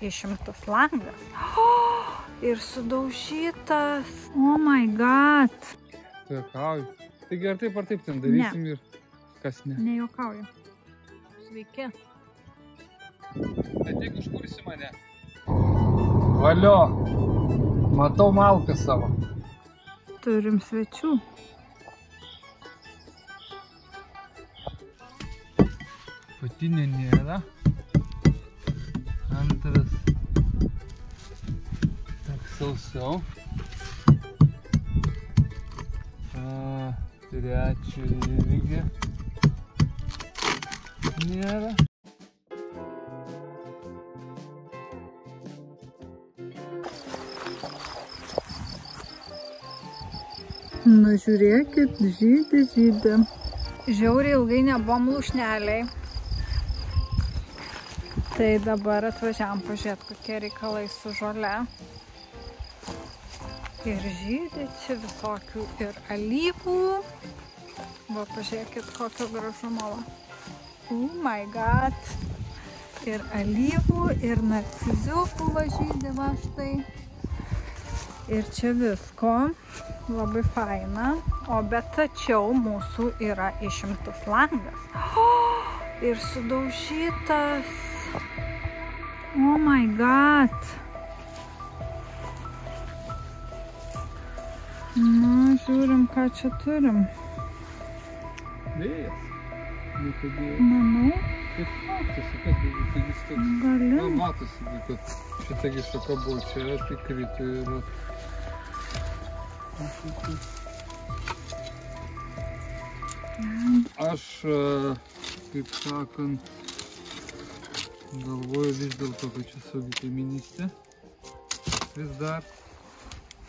išimtas langas. Ir sudaužytas. Oh my god. Tu juokauji. Taigi ar taip ten darysim ir kas ne? Nejuokauju. Sveiki. Bet jeigu užkursi mane. Valio. Matau malką savo. Turim svečių. Patinė nėra. Antras. Tak sausiau. Trečio irgi. Nėra. Nu žiūrėkit, žydi. Žiauriai ilgai nebuvom lūšneliai. Tai dabar atvažiavam pažiūrėti, kokie reikalai su žole. Ir žydi čia visokių ir alyvų. Va, pažiūrėkit, kokio gražumo. Oh my god. Ir alyvų, ir narciziukų va žydi va štai. Ir čia visko. Labai faina. O bet tačiau mūsų yra išimtas langas. Ir sudaužytas. Oh my god. Na, žiūrim, ką čia turim. Vėjas. Manau. Kaip matosi, kad taigi toks. Galim. Na, matosi, kad šitagi šaka buvo čia, tai krito ir... Aš, kaip sakant, galvoju vis dėlto, kad čia saugi kaiminystė. Vis dar.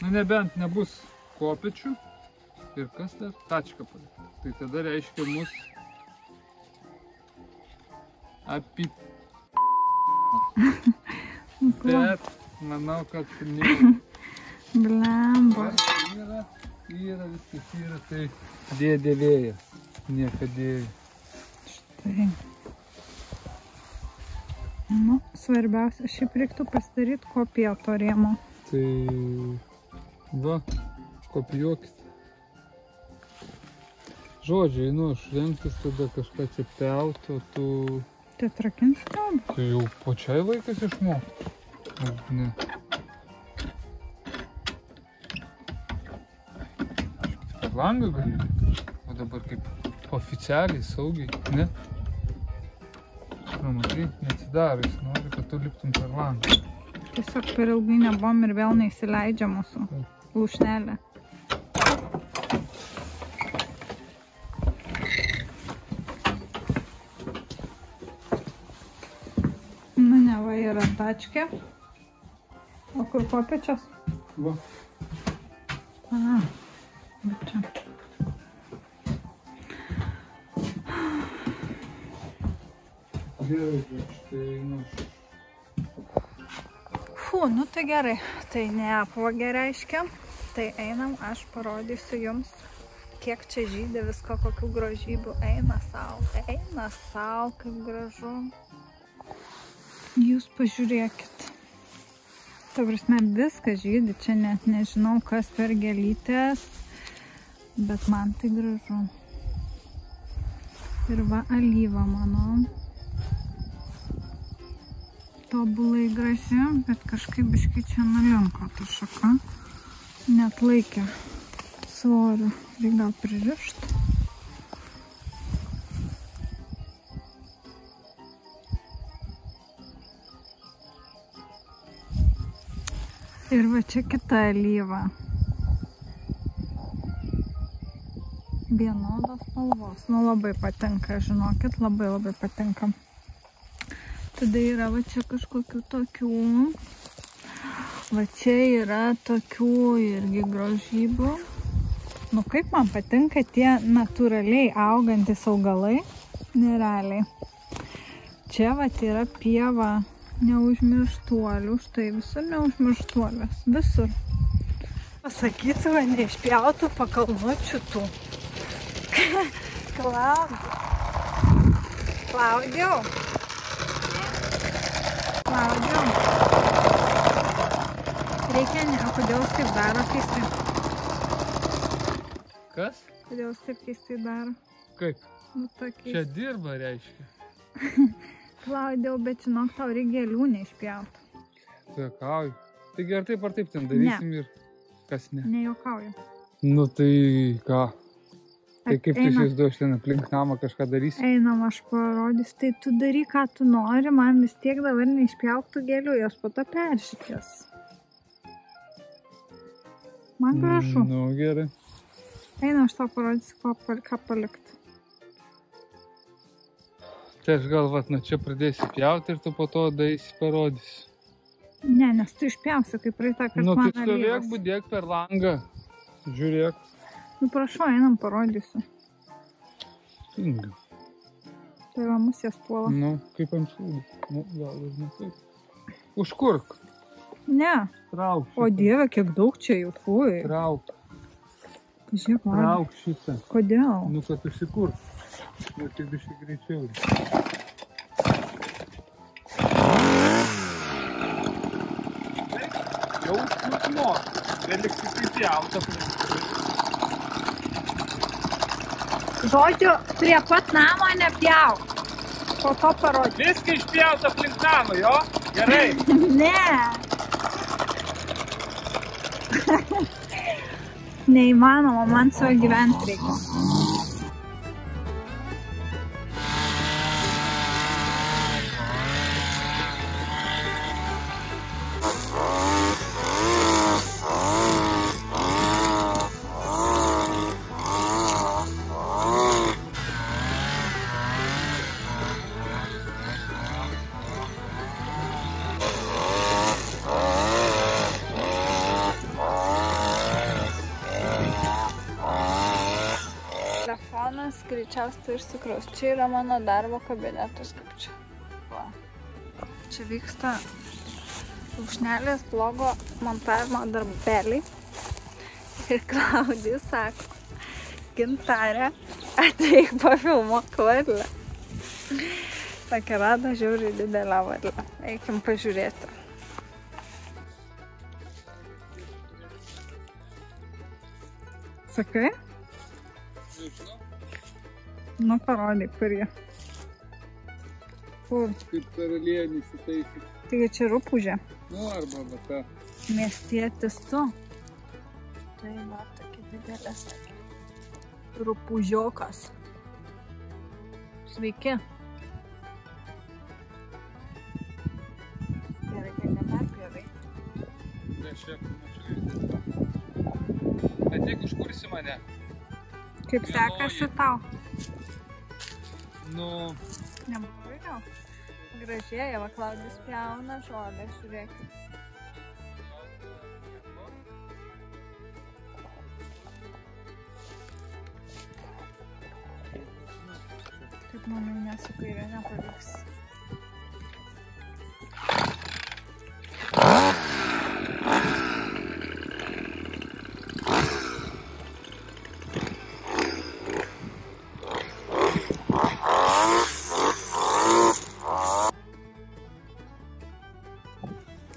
Nu, nebent nebus kopėčių. Ir kas dar? Tačką palikti. Tai tada reiškia mus Bet manau, kad ne. Blemba. Yra viskas yra, tai dėdė vėjas. Niekadėjai. Štai. Nu, svarbiausia, šiaip reiktų pasidaryti kopiją to rėmo. Tai va, kopijuokit. Žodžiai, nu, aš renktis tada kažką čia pelt, o tu... Tai trakinsi gal? Tai jau pačiai laikas išmokti. Ne. Per langą gali. O dabar kaip oficialiai, saugiai, ne? Na, matai, neatsidaro, jis nori, kad tu liptum per langą. Tiesiog per ilgai nebuvom ir vėl neįsileidžia mūsų lūšnelė. Nu, ne, va, yra tačkė. O kur kopėčios? Va. A, va čia. Gerai, štai, nu. Fu, nu tai gerai. Tai neapvogė reiškia. Tai einam, aš parodysiu jums, kiek čia žydė visko, kokių grožybių. Eina sau, kaip gražu. Jūs pažiūrėkit. Ta prasme, viskas žydi. Čia net nežinau, kas per gėlytės, bet man tai gražu. Ir va, alyva mano. Tobulai graži, bet kažkaip biškai čia nulinko ta šaka. Net laikė svorio. Reikia gal pririšti. Ir va čia kita alyva. Vienodos spalvos. Nu labai patinka, žinokit, labai patinka. Tada yra va čia kažkokių tokių. Va čia yra tokių irgi grožybių. Nu kaip man patinka tie natūraliai augantis augalai. Nerealiai. Čia va yra pieva neužmirštuolių. Štai visur neužmirštuolės. Visur. Pasakysiu, va neišpjautų pakalnučių tų. Klaudiau. veikia, ne? Kodėl jis taip daro keistai? Kas? Kodėl jis taip keistai daro? Kaip? Nu, tokiais. Čia dirba, reiškia. Klaudijau, bet žinok, tau reikia gėlių neišpjauti. Tu juokauji. Taigi ar taip ten darysim ir kas ne? Nejuokauju. Nu tai ką? Tai kaip tu Einam. įsivaizduoji, ten aplink namą kažką darysi? Einam, aš parodysiu. Tai tu daryk, ką tu nori, man vis tiek dabar neišpjauktų gėlių, jos po to peršikės. Man gražu. Nu, gerai. Einam, aš tau parodysiu, ką palikti. Tai aš gal, vat, čia pradėsi pjauti ir tu po to daisi parodysi. Ne, nes tu išpjausi, kaip praeitą, kad Nu, man tai stovėk, alyvas. budėk per langą. Žiūrėk. Nu, prašau, einam, parodysiu. Inga. Tai va, musės puola. Nu, kaip anksčiau. Nu, gal ir ne taip. Užkurk. Ne. Trauk šitą. O Dieve, kiek daug čia jų, fui. Trauk. Žiūrėk, man. Trauk šitą. Kodėl? Nu, kad užsikurk. Nu, tik biškai greičiau. Jau užmok. Vėlik tik įpjauta. Žodžiu, prie pat namo nepjauk. Po to parodysiu. Viską išpjauta aplink namą, jo? Gerai. Ne. Neįmanoma, man savo gyventi reikia. Telefonas greičiausiai išsikraus. Čia yra mano darbo kabinetas, kaip čia. Va. Čia vyksta lūšnelės blogo montavimo darbeliai. Ir Klaudija sako, Gintarė, ateik pafilmuok varlę. Tokia rado žiauriai didelę varlę. Eikim pažiūrėti. Sakai? Nu, parodyk, kur jie. Kur? Kaip karalienį įsitaisys. Taigi čia rupūžė. Nu, arba va ta. Miestietis tu. Tai va, tokia didelė sakė. Rupūžiokas. Sveiki. Gerai, kad neperpjovai. Ne, šiek mačiau. Ateik, užkursi mane. Kaip sekasi tau? Nu, Nebuvai gal? Gražiai, va Klaudijus pjauna žolę, žiūrėkit. Kaip manai, nesu kairė, nepavyks.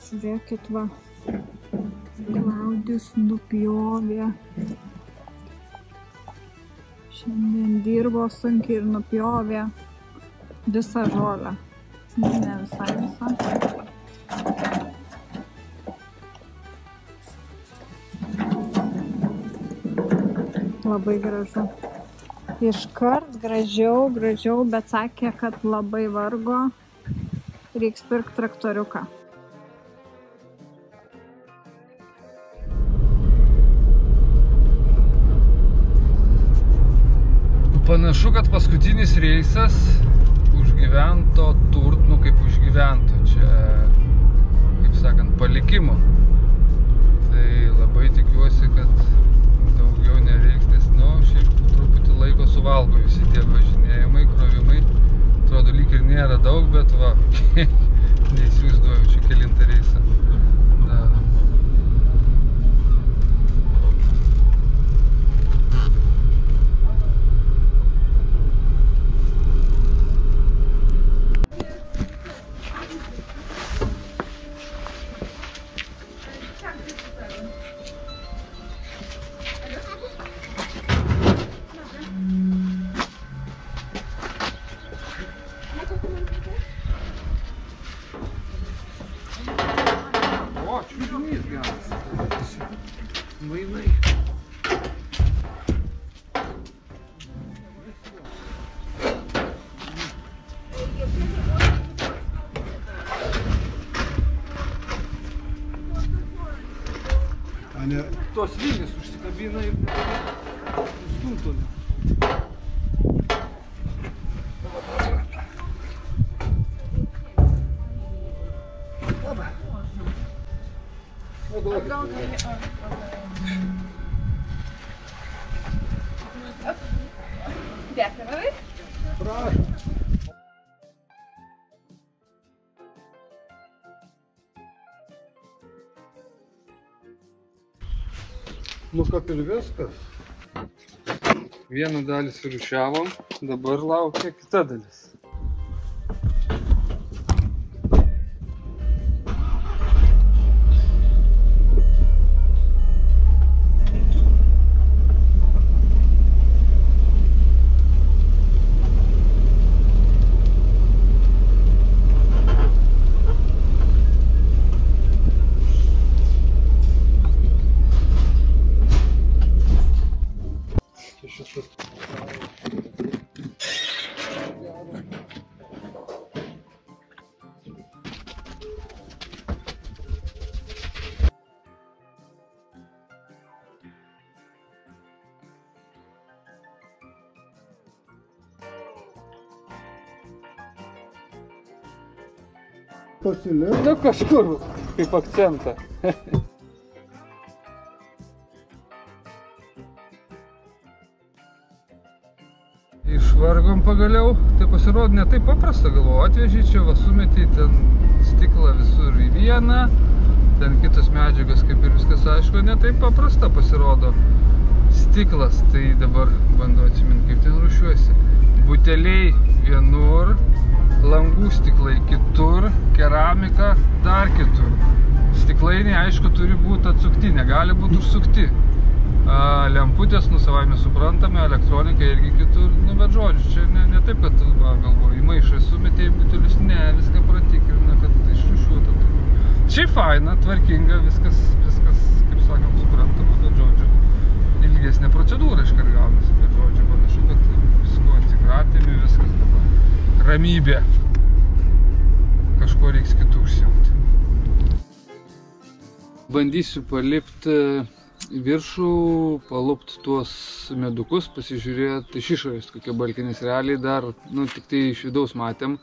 Žiūrėkit, va, Klaudijus nupjovė. Šiandien dirbo sunkiai ir nupjovė visą žolę. Ne visai visą. Labai gražu. Iškart gražiau, bet sakė, kad labai vargo. Reiks pirkti traktoriuką. panašu, kad paskutinis reisas užgyvento turtų, kaip užgyvento čia, kaip sakant, palikimo. Tai labai tikiuosi, kad daugiau nereiks, nes, nu, šiaip truputį laiko suvalgo visi tie važinėjimai, krovimai. Atrodo, lyg ir nėra daug, bet va, neįsivaizduoju, čia kelintą reisą darom. čiužinys geras. Mainai. Tos vinys užsikabina ir stumtoli. Dėkui. Prašom. Nu kaip ir viskas. Vieną dalį surūšiavom, dabar laukia kita dalis. Pasilė. Nu kažkur, kaip akcentą. Išvargom pagaliau, tai pasirodė ne taip paprasta, galvoju, atvežė čia, va sumetė ten stiklą visur į vieną, ten kitos medžiagas, kaip ir viskas aišku, ne taip paprasta pasirodo stiklas, tai dabar bandau atsiminti, kaip ten rūšiuosi. Buteliai vienur, langų stiklai kitur, keramika dar kitur. Stiklainiai, aišku, turi būti atsukti, negali būti užsukti. Lemputės, nu savaime suprantame, elektronika irgi kitur, nu bet žodžiu, čia ne taip, kad galvoju, į maišą sumetė į butelius, ne, viską pratikrina, kad išrūšiuota. Šiaip faina, tvarkinga, viskas, kaip sakant, suprantama, bet žodžiu, ilgesnė procedūra iškart gaunasi, bet žodžiu, panašu, kad visko atsikratėme, viskas dabar. Ramybė. Kažko reiks kitų užsiimti. Bandysiu palipti viršų, palupti tuos medukus, pasižiūrėti iš išorės kokie balkiai, nes realiai dar, nu, tik tai iš vidaus matėm,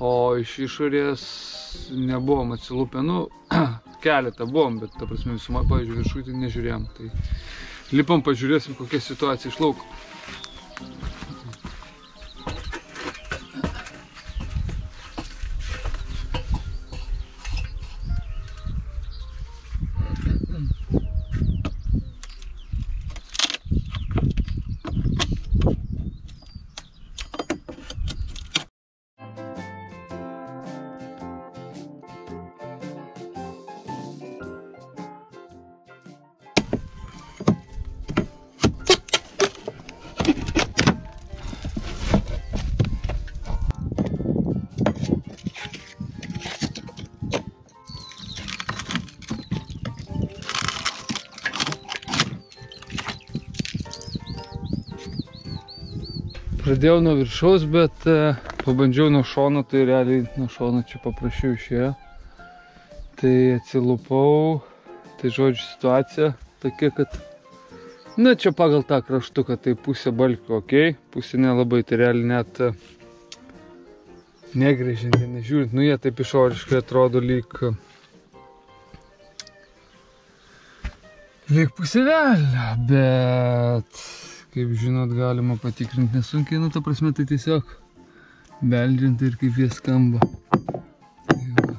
o iš išorės nebuvom atsilupę, nu, keletą buvom, bet ta prasme visumą, pavyzdžiui, viršų tai nežiūrėjom. Tai lipam, pažiūrėsim, kokia situacija iš lauko. Pradėjau nuo viršaus, bet pabandžiau nuo šono, tai realiai nuo šono čia paprašiau išėjo. Tai atsilupau, tai žodžiu situacija tokia, kad, na čia pagal tą kraštuką, tai pusė balkių ok, pusė nelabai, tai realiai net negrėžinti, nežiūrint, nu jie taip išoriškai atrodo lyg pusė velnio, bet kaip žinot, galima patikrinti nesunkiai, nu ta prasme tai tiesiog beldžiant ir kaip jie skamba. Tai va,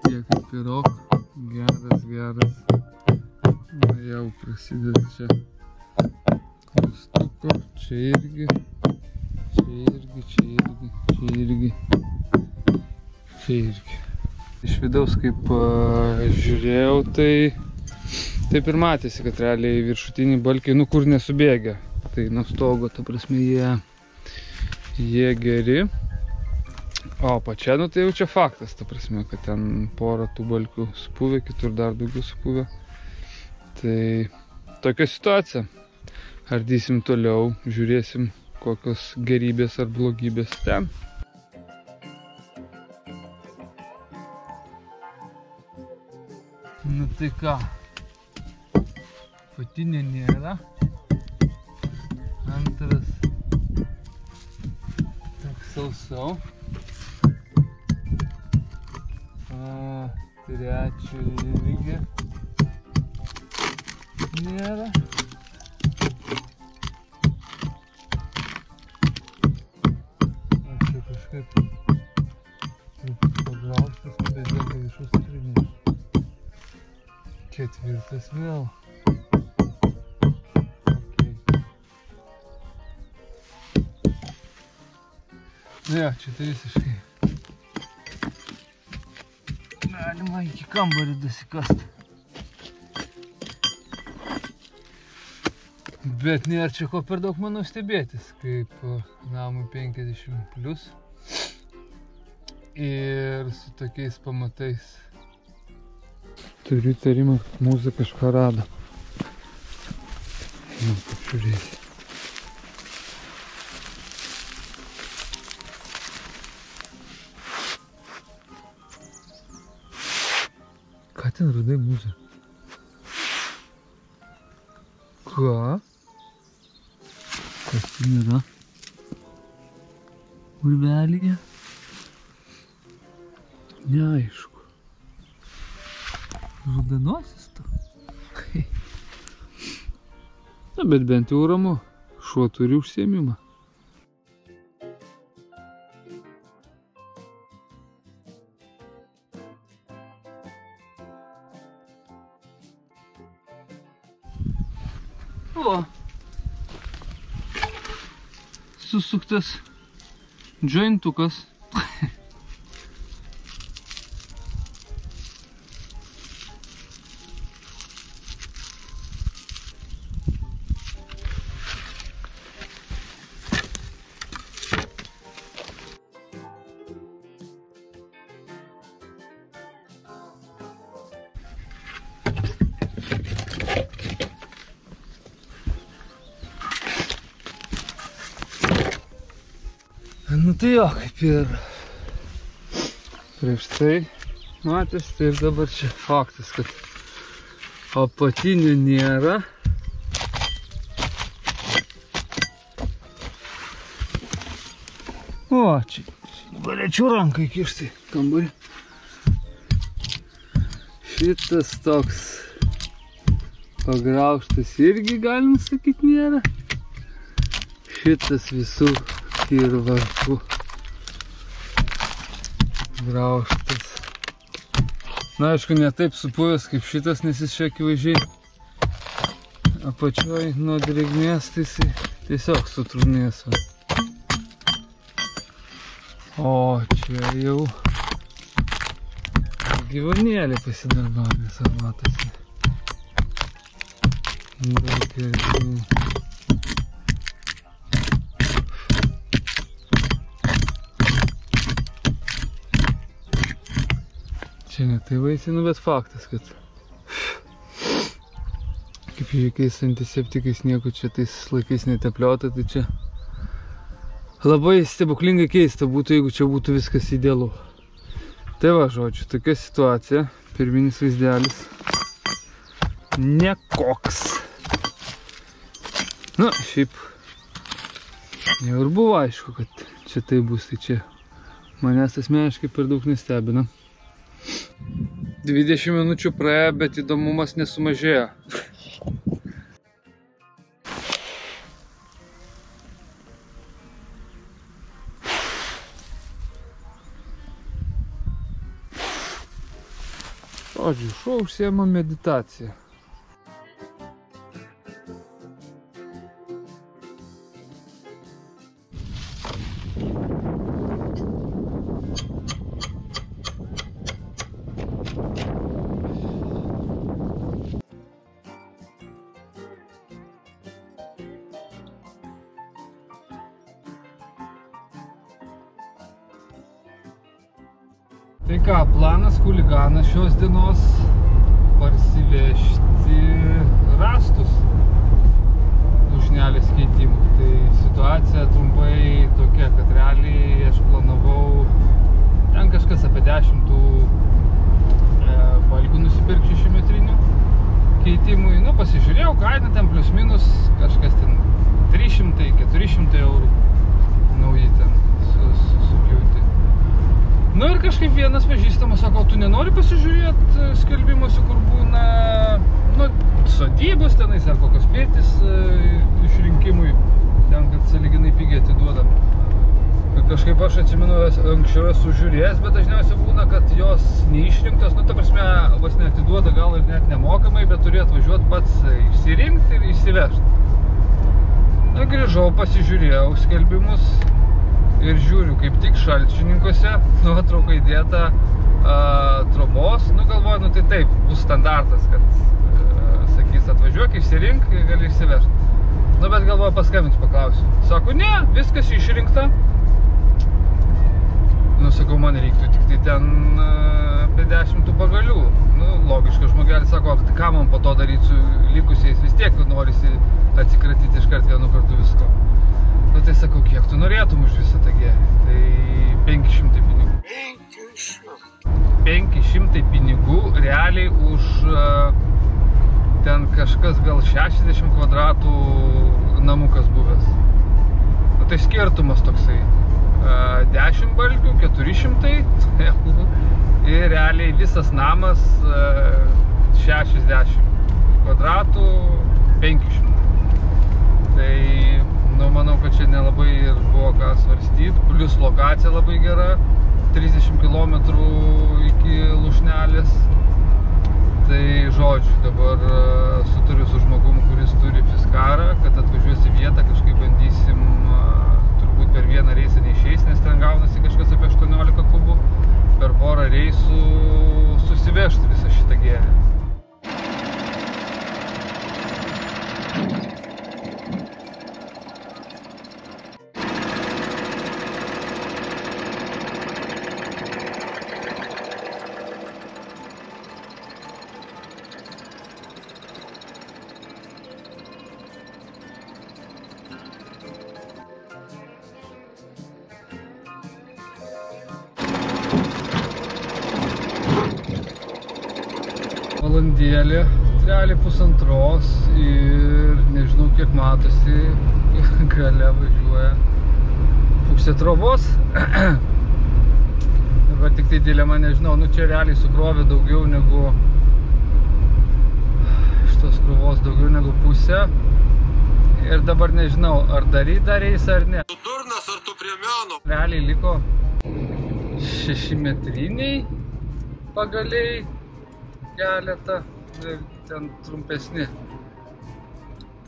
tiek kaip pirok, geras. Na jau prasideda čia klaustuko, čia irgi. Iš vidaus kaip žiūrėjau, tai taip ir matėsi, kad realiai viršutiniai balkiai, nu kur nesubėgia. Tai nuo stogo, ta prasme, jie geri. O pačia, nu tai jau čia faktas, ta prasme, kad ten porą tų balkių supuvę, kitur dar daugiau supuvę. Tai tokia situacija. Ardysim toliau, žiūrėsim, kokios gerybės ar blogybės ten. Nu tai ką, patinė nėra. Antras toks sausau. Trečio irgi nėra. Aš čia kažkaip pagraužtas, bet dėl viršus trinės. Ketvirtas vėl. Ne, čia tai visiškai galima iki kambarį dasikast. Bet nėra čia ko per daug, manau, stebėtis, kaip namui 50+. Ir su tokiais pamatais. Turiu įtarimą, kad mūza kažką rado. Nu, pažiūrėsiu. Ką ten radai, mūza? Ką? Kas ten yra? Urvelėje? Neaišku. Rudanosis to. Na, bet bent jau ramu. Šuo turi užsiėmimą. O. Susuktas džointukas. Nu tai jo, kaip ir prieš tai matęs, tai ir dabar čia faktas, kad apatinių nėra. O, čia galėčiau ranką įkišti kambarį. Šitas toks pagraužtas irgi, galima sakyti, nėra. Šitas visų ir varpu graužtas. Na, aišku, ne taip supuvęs kaip šitas, nes jis čia akivaizdžiai apačioj nuo drėgmės, tai jis tiesiog sutrūnės. O čia jau gyvūnėliai pasidarbavę, matosi. Daug ir čia ne tai vaisinu, bet faktas, kad kaip jokiais antiseptikais nieko čia tais laikais netepliota, tai čia labai stebuklingai keista būtų, jeigu čia būtų viskas idealu. Tai va, žodžiu, tokia situacija, pirminis vaizdelis nekoks. Na, šiaip jau ir buvo aišku, kad čia tai bus, tai čia manęs asmeniškai per daug nestebina. 20 minučių praėjo, bet įdomumas nesumažėjo. Žodžiu, šuo užsiema meditaciją. ką, planas chuliganas šios dienos parsivežti rastus lūšnelės keitimų. Tai situacija trumpai tokia, kad realiai aš planavau ten kažkas apie 10 balgių nusipirkti 6 metrinių keitimui. Nu, pasižiūrėjau, kaina ten plius minus kažkas ten 300-400 eurų nauji ten supjauti. Nu ir kažkaip vienas pažįstamas sako, tu nenori pasižiūrėti skelbimuose, kur būna sodybos tenais ar kokios pirtys išrinkimui, ten, kad sąlyginai pigiai atiduoda. Kažkaip aš atsimenu, anksčiau esu žiūrėjęs, bet dažniausiai būna, kad jos neišrinktos, nu ta prasme, vos neatiduoda gal ir net nemokamai, bet turi atvažiuoti pats išsirinkti ir išsivežti. Na, grįžau, pasižiūrėjau skelbimus ir žiūriu, kaip tik Šalčininkose nuotrauka įdėta trobos. Nu, galvoju, nu tai taip, bus standartas, kad sakys, atvažiuok, išsirink ir gali išsivežti. Nu, bet galvoju, paskambins, paklausiu. Sako, ne, viskas išrinkta. Nu, sakau, man reiktų tik tai ten apie 10 tų pagalių. Nu, logiška, žmogelis sako, tai ką man po to daryti su likusiais, vis tiek norisi atsikratyti iškart vienu kartu visko. Nu, tai sakau, kiek tu norėtum už visą tą gėrį? Tai 500 pinigų. 500 pinigų realiai už ten kažkas gal 60 kvadratų namukas buvęs. Nu, tai skirtumas toksai. 10 balkių, 400 ir realiai visas namas 60 kvadratų, 500. Tai, nu, manau, kad čia nelabai ir buvo ką svarstyti, plus lokacija labai gera, 30 km iki Lūšnelės. Tai, žodžiu, dabar sutariu su žmogum, kuris turi Fiskarą, kad atvažiuos į vietą, kažkaip bandysim turbūt per vieną reisą neišeis, nes ten gaunasi kažkas apie 18 kubų, per porą reisų susivežti visą šitą gėrį. Valandėlė, realiai pusantros ir nežinau kiek matosi, gale važiuoja pusė trobos. Dabar tik tai dilema, nežinau, nu čia realiai sukrovė daugiau negu šitos krovos daugiau negu pusė. Ir dabar nežinau, ar daryti dar reisą ar ne. Tu durnas ar tu prie meno? Realiai liko 6 metriniai pagaliai. Keletą ir ten trumpesni.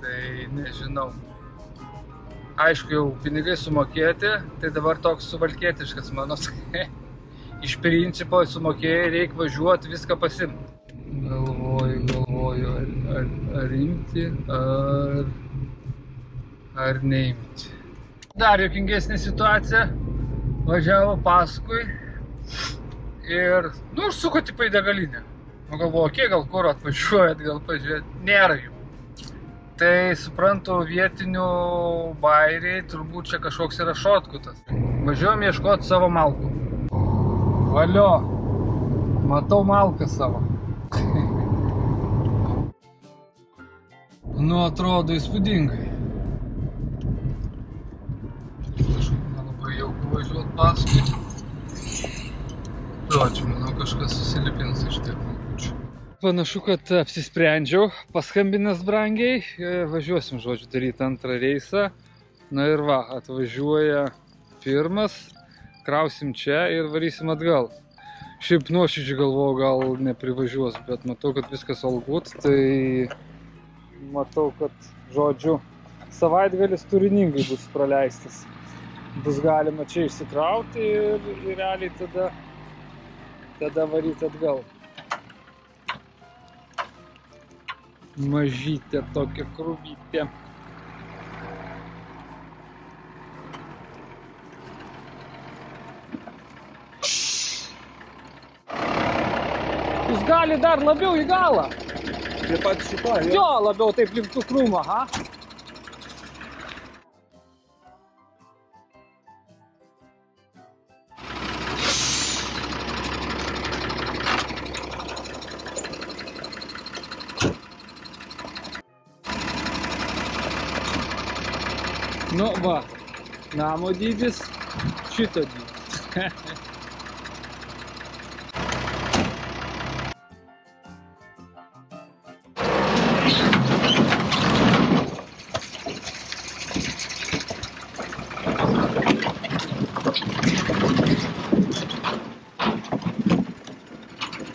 Tai nežinau. Aišku, jau pinigai sumokėti, tai dabar toks suvalkietiškas mano. Iš principo sumokėjai, reikia važiuoti, viską pasimti. Galvoju, ar imti, ar neimti. Dar juokingesnė situacija. Važiavo paskui ir, nu, suko tipo į degalinę. Nu, galvoju, kiek gal kur atvažiuojat, gal pažiūrėt, nėra jų. Tai suprantu, vietinių bairiai, turbūt čia kažkoks yra šortkutas. Važiuojam ieškoti savo malkų. Valio, matau malką savo. Nu, atrodo įspūdingai. Kažkaip nelabai jauku važiuoti paskui. Žodžiu, manau, kažkas susilipins iš tiek. Panašu, kad apsisprendžiau, paskambinęs brangiai, važiuosim, žodžiu, daryti antrą reisą. Na ir va, atvažiuoja pirmas, krausim čia ir varysim atgal. Šiaip nuoširdžiai galvoju, gal neprivažiuos, bet matau, kad viskas all good, tai matau, kad, žodžiu, savaitgalis turiningai bus praleistas. Bus galima čia išsikrauti ir realiai tada varyti atgal. Mažytė tokia krūvytė. Jis gali dar labiau į galą. Taip pat šito, Jo, labiau taip link tų krūmų, ha? Nu va, namo dydis, šito dydis.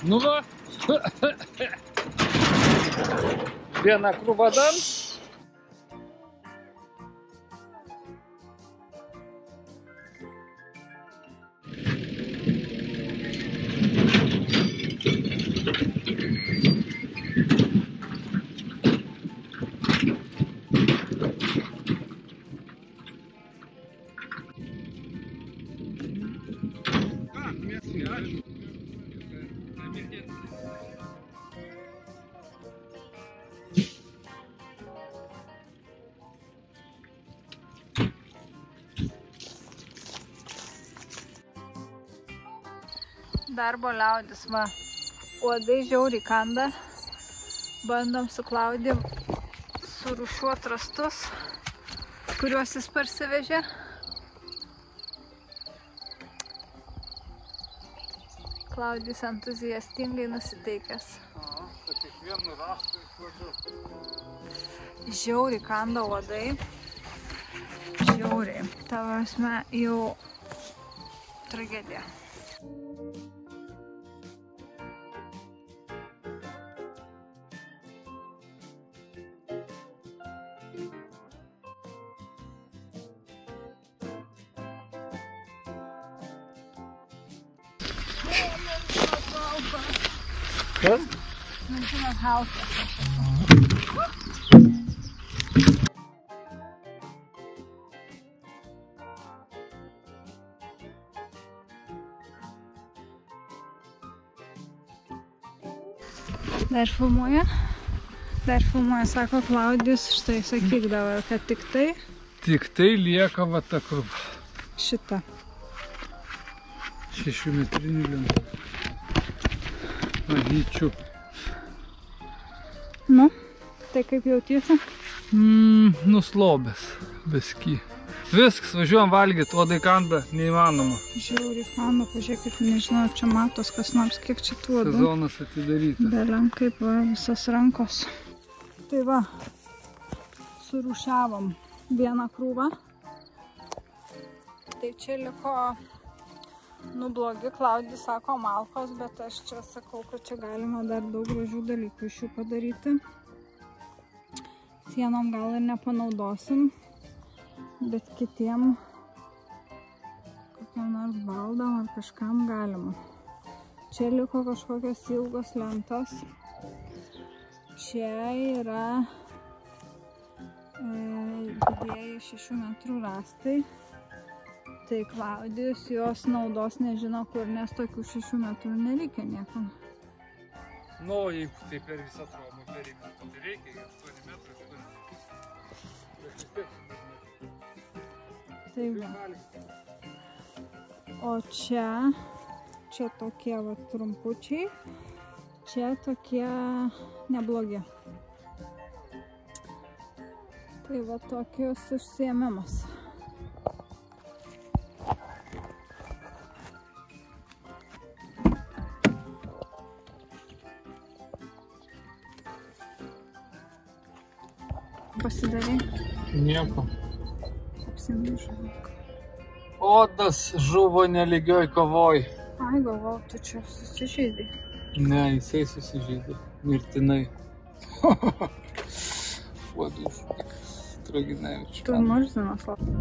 Nu va, viena krūva dar. Darbo liaudis, va. Uodai žiauriai kanda. Bandom su Klaudija surūšiuot rąstus, kuriuos jis parsivežė. Klaudijus entuziastingai nusiteikęs. Kiekvienu rąstu išvažiu. Žiauriai kanda uodai. Žiauriai. Ta prasme, jau tragedija. Kas? Merginos hausas. Dar filmuoja, sako Klaudijus, štai sakyk dabar, kad tik tai lieka va ta krūva. Šita. 6 metrinių lentų. Avyčių. Nu, tai kaip jautiesi? Nuslobęs, visky. Viskas, važiuojam valgyti, uodai kanda, neįmanoma. Žiauriai kanda, pažiūrėkit, nežinau, čia matos kas nors, kiek čia tų uodų. Sezonas atidarytas. Beliam kaip va, visas rankos. Tai va, surūšiavom vieną krūvą. Tai čia liko, nu blogi, Klaudija sako malkos, bet aš čia sakau, kad čia galima dar daug gražių dalykų iš jų padaryti. Sienom gal ir nepanaudosim, bet kitiem kokiam nors baldam ar kažkam galima. Čia liko kažkokios ilgos lentos. Čia yra didieji 6 metrų rąstai. Tai Klaudijus jos naudos nežino kur, nes tokių 6 metrų nereikia niekam. Nu, jeigu tai per visą trobą perimetą, tai reikia 8 metrų. Tai va. O čia tokie va trumpučiai, čia tokie neblogi. Tai va tokius užsiėmimas. Pasidarai? Nieko. Apsimyžau. Odas žuvo nelygioj kovoj. Ai, galvau, tu čia susižeidai. Ne, jisai susižeidė. Mirtinai. Uodų žuvikas. Traginevičius. Tu murzinas labai.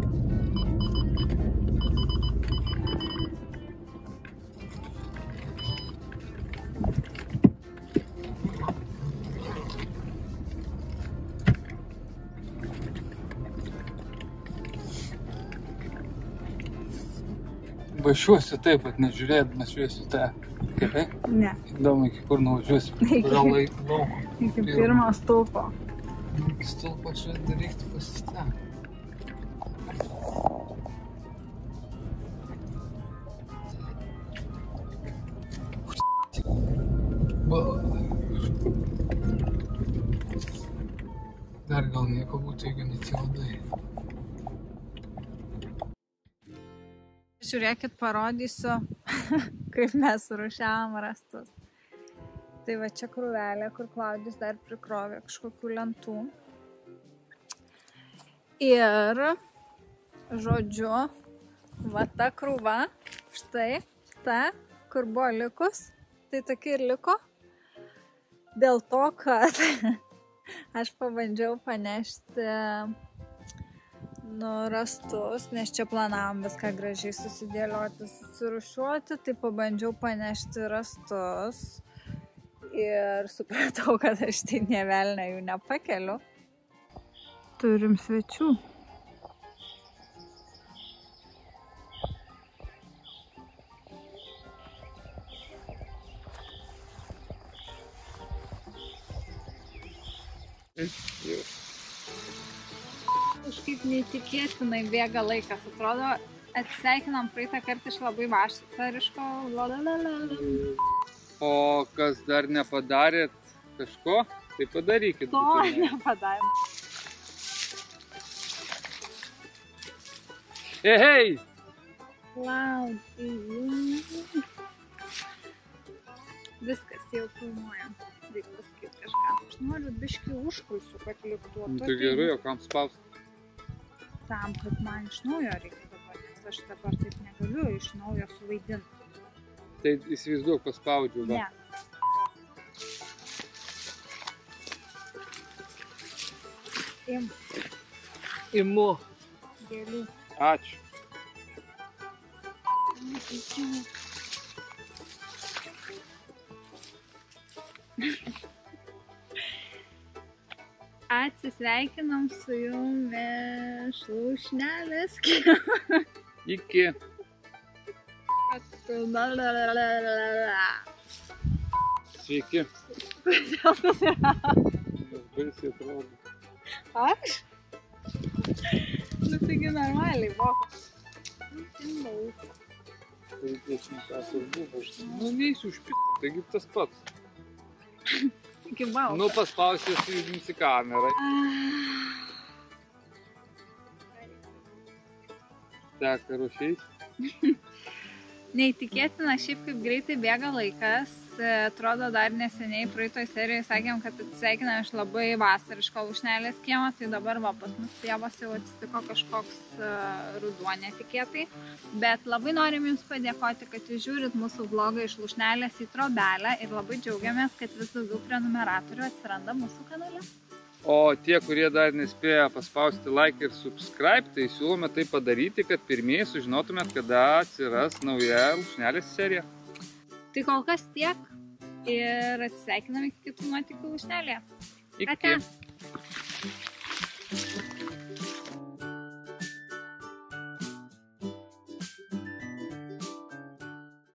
Važiuosiu taip, kad nežiūrėdamas šviesiu tą. Gerai? Ne. Įdomu, iki kur nuvažiuosim. Kurio lauko. Iki pirmo stulpo. Stulpo čia dar reiktų pasistengti. Dar gal nieko būtų, jeigu ne tie vadai. Žiūrėkit, parodysiu, kaip mes surūšiavom rastus. Tai va čia krūvelė, kur Klaudijus dar prikrovė kažkokių lentų. Ir, žodžiu, va ta krūva, štai, ta, kur buvo likus, tai tokia ir liko. Dėl to, kad aš pabandžiau panešti rastus, nes čia planavom viską gražiai susidėlioti, susirūšiuoti, tai pabandžiau panešti rastus ir supratau, kad aš tai nė velnio jų nepakeliu. Turim svečių. Kažkaip neįtikėtinai bėga laikas. Atrodo, atsisveikinam praeitą kartą iš labai vasariško. O kas dar nepadarėt kažko, tai padarykit. To nepadarėm. Hei! Klaudijus. Viskas jau filmuojam. Reikia pasakyti kažką. Aš noriu biškį užkulsiu, kad liktų. Tai gerai, o kam spaust? Tam, kad man iš naujo reikia dabar, nes aš dabar taip negaliu iš naujo suvaidinti. Tai įsivaizduok, paspaudžiu. Ne. Imu. Gėlių. Ačiū. Atsisveikinam su jumis Lūšnelės kieme. Iki. Sveiki. Kodėl tas yra? Baisiai atrodo. Aš? Nu taigi normaliai, voka. Nu, neįsiu už p***, taigi tas pats. Iki balto. Nu, paspausiu, sujudinsi kamerą. Teka, ruošiais? Neįtikėtina, šiaip kaip greitai bėga laikas. Atrodo, dar neseniai praeitoj serijoje sakėm, kad atsisveikinam iš labai vasariško Lūšnelės kiemo, tai dabar va, pas mus pievos jau atsitiko kažkoks ruduo netikėtai. Bet labai norim jums padėkoti, kad jūs žiūrit mūsų vlogą iš Lūšnelės į Trobelę ir labai džiaugiamės, kad vis daugiau prenumeratorių atsiranda mūsų kanale. O tie, kurie dar nespėja paspausti like ir subscribe, tai siūlome tai padaryti, kad pirmieji sužinotumėt, kada atsiras nauja Lūšnelės serija. Tai kol kas tiek ir atsisveikinam iki kitų nuotykių Lūšnelėje. Iki.